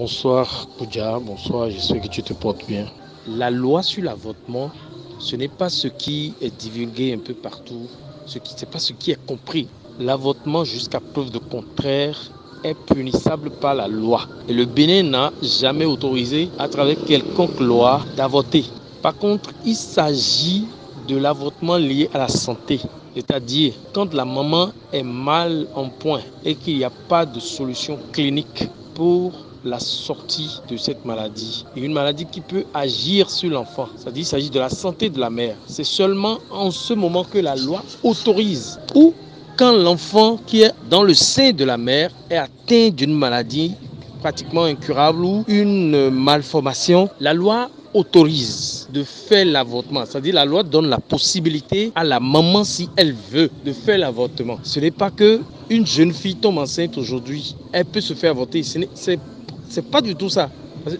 Bonsoir Koudia, bonsoir, j'espère que tu te portes bien. La loi sur l'avortement, ce n'est pas ce qui est divulgué un peu partout, c'est pas ce qui est compris. L'avortement, jusqu'à preuve de contraire, est punissable par la loi. Et le Bénin n'a jamais autorisé, à travers quelconque loi, d'avorter. Par contre, il s'agit de l'avortement lié à la santé. C'est-à-dire, quand la maman est mal en point et qu'il n'y a pas de solution clinique pour la sortie de cette maladie. Et une maladie qui peut agir sur l'enfant. C'est-à-dire qu'il s'agit de la santé de la mère. C'est seulement en ce moment que la loi autorise ou quand l'enfant qui est dans le sein de la mère est atteint d'une maladie pratiquement incurable ou une malformation, la loi autorise de faire l'avortement. C'est-à-dire la loi donne la possibilité à la maman, si elle veut, de faire l'avortement. Ce n'est pas que une jeune fille tombe enceinte aujourd'hui, elle peut se faire avorter. C'est pas du tout ça.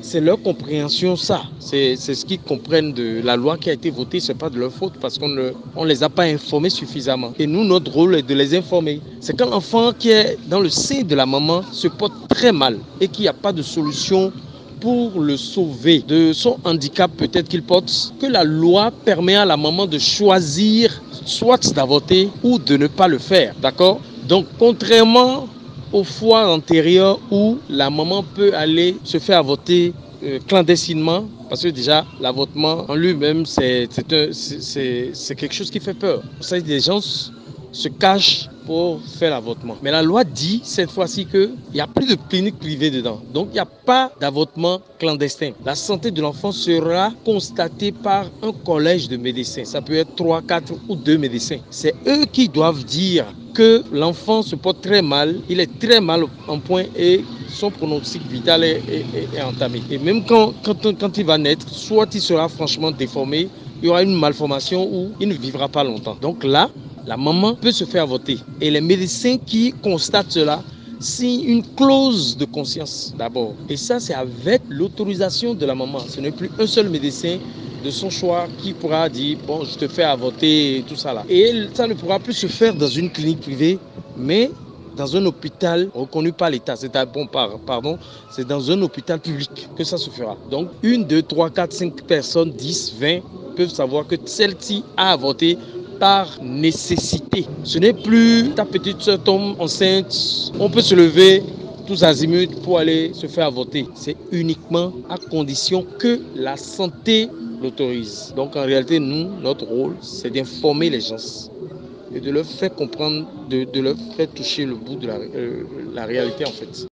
C'est leur compréhension, ça. C'est ce qu'ils comprennent de la loi qui a été votée. C'est pas de leur faute parce qu'on ne les a pas informés suffisamment. Et nous, notre rôle est de les informer. C'est quand l'enfant qui est dans le sein de la maman se porte très mal et qu'il n'y a pas de solution pour le sauver de son handicap peut-être qu'il porte, que la loi permet à la maman de choisir soit d'avorter ou de ne pas le faire. D'accord? Donc, contrairement aux fois antérieures où la maman peut aller se faire avorter clandestinement, parce que déjà l'avortement en lui-même c'est quelque chose qui fait peur. Vous savez, des gens se cachent pour faire l'avortement. Mais la loi dit cette fois-ci qu'il n'y a plus de clinique privée dedans. Donc il n'y a pas d'avortement clandestin. La santé de l'enfant sera constatée par un collège de médecins. Ça peut être 3, 4 ou 2 médecins. C'est eux qui doivent dire que l'enfant se porte très mal, il est très mal en point et son pronostic vital est entamé. Et même quand il va naître, soit il sera franchement déformé, il y aura une malformation ou il ne vivra pas longtemps. Donc là, la maman peut se faire avorter. Et les médecins qui constatent cela signent une clause de conscience d'abord. Et ça, c'est avec l'autorisation de la maman. Ce n'est plus un seul médecin de son choix qui pourra dire bon, je te fais avorter et tout ça là. Et ça ne pourra plus se faire dans une clinique privée, mais dans un hôpital reconnu par l'État. C'est dans un hôpital public que ça se fera. Donc 1, 2, 3, 4, 5 personnes, 10, 20 peuvent savoir que celle-ci a avorté par nécessité. Ce n'est plus ta petite soeur tombe enceinte, on peut se lever tous azimuts pour aller se faire avorter. C'est uniquement à condition que la santé l'autorise. Donc en réalité, nous, notre rôle, c'est d'informer les gens et de leur faire comprendre, de leur faire toucher le bout de la réalité en fait.